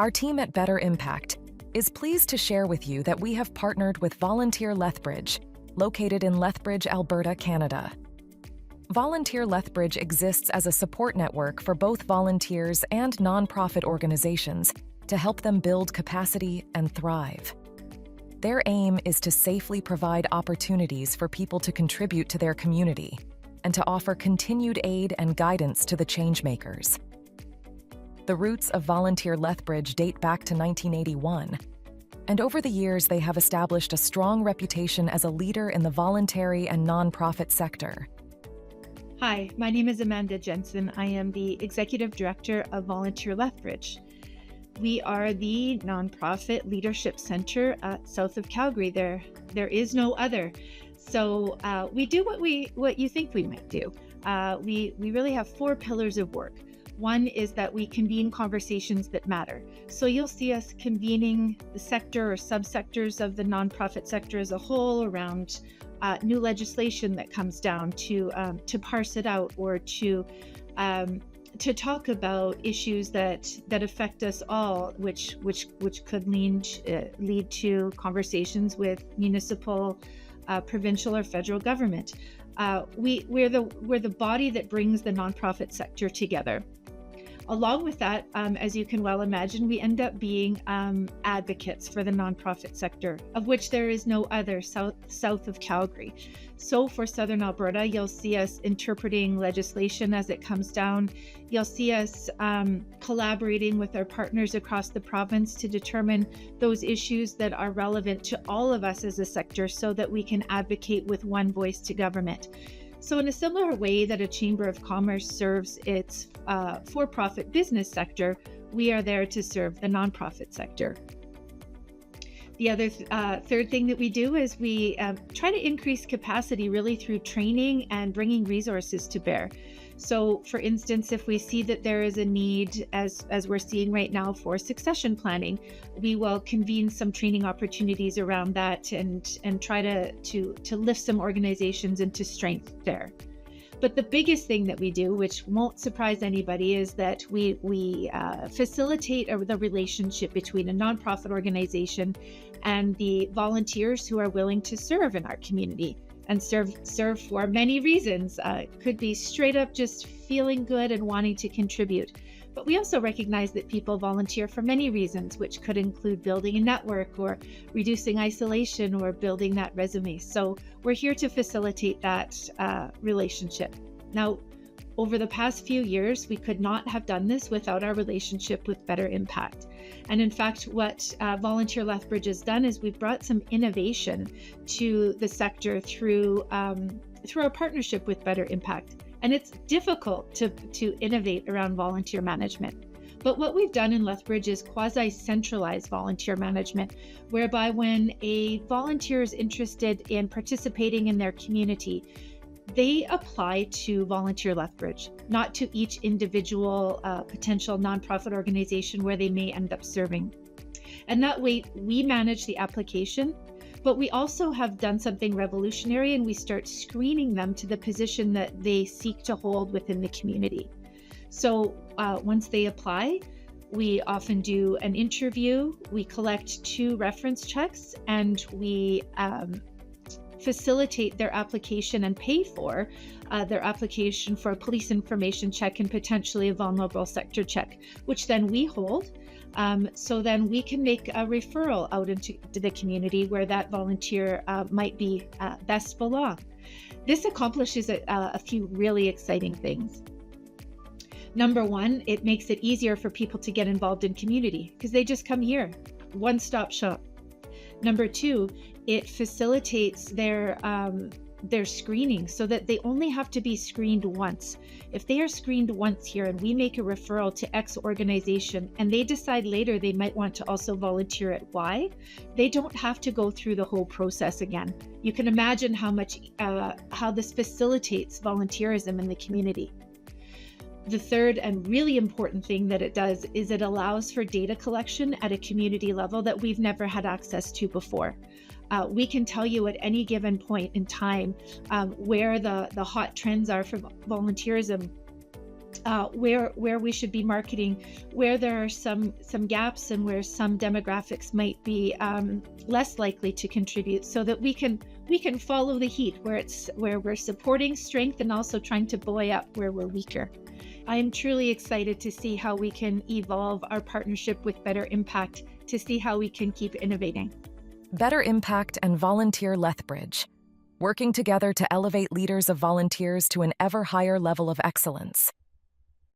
Our team at Better Impact is pleased to share with you that we have partnered with Volunteer Lethbridge, located in Lethbridge, Alberta, Canada. Volunteer Lethbridge exists as a support network for both volunteers and nonprofit organizations to help them build capacity and thrive. Their aim is to safely provide opportunities for people to contribute to their community and to offer continued aid and guidance to the changemakers. The roots of Volunteer Lethbridge date back to 1981, and over the years they have established a strong reputation as a leader in the voluntary and nonprofit sector. Hi, my name is Amanda Jensen. I am the Executive Director of Volunteer Lethbridge. We are the nonprofit leadership center south of Calgary. There is no other. So we do what you think we might do. We really have 4 pillars of work. One is that we convene conversations that matter. So you'll see us convening the sector or subsectors of the nonprofit sector as a whole around new legislation that comes down to parse it out, or to talk about issues that affect us all, which could lead to conversations with municipal, provincial, or federal government. We're the body that brings the nonprofit sector together. Along with that, as you can well imagine, we end up being advocates for the nonprofit sector, of which there is no other south of Calgary. So for Southern Alberta, you'll see us interpreting legislation as it comes down. You'll see us collaborating with our partners across the province to determine those issues that are relevant to all of us as a sector, so that we can advocate with one voice to government. So in a similar way that a Chamber of Commerce serves its for-profit business sector, we are there to serve the nonprofit sector. The other third thing that we do is we try to increase capacity really through training and bringing resources to bear. So for instance, if we see that there is a need, as we're seeing right now, for succession planning, we will convene some training opportunities around that and try to lift some organizations into strength there. But the biggest thing that we do, which won't surprise anybody, is that we facilitate the relationship between a nonprofit organization and the volunteers who are willing to serve in our community. And serve for many reasons. It could be straight up just feeling good and wanting to contribute. But we also recognize that people volunteer for many reasons, which could include building a network, or reducing isolation, or building that resume. So we're here to facilitate that relationship. Now, over the past few years, we could not have done this without our relationship with Better Impact. And in fact, what Volunteer Lethbridge has done is we've brought some innovation to the sector through our partnership with Better Impact. And it's difficult to innovate around volunteer management. But what we've done in Lethbridge is quasi-centralized volunteer management, whereby when a volunteer is interested in participating in their community, they apply to Volunteer Lethbridge, not to each individual potential nonprofit organization where they may end up serving. And that way we manage the application, but we also have done something revolutionary, and we start screening them to the position that they seek to hold within the community. So once they apply, we often do an interview, we collect 2 reference checks, and we facilitate their application and pay for their application for a police information check and potentially a vulnerable sector check, which then we hold. So then we can make a referral out into the community where that volunteer might be best belong. This accomplishes a few really exciting things. Number one, it makes it easier for people to get involved in community because they just come here, one-stop shop. Number 2, it facilitates their screening so that they only have to be screened once. If they are screened once here and we make a referral to X organization and they decide later they might want to also volunteer at Y, they don't have to go through the whole process again. You can imagine how this facilitates volunteerism in the community. The third and really important thing that it does is it allows for data collection at a community level that we've never had access to before. We can tell you at any given point in time where the hot trends are for volunteerism. where we should be marketing, where there are some gaps, and where some demographics might be less likely to contribute, so that we can follow the heat where we're supporting strength and also trying to buoy up where we're weaker. I am truly excited to see how we can evolve our partnership with Better Impact, to see how we can keep innovating. Better Impact and Volunteer Lethbridge, working together to elevate leaders of volunteers to an ever higher level of excellence.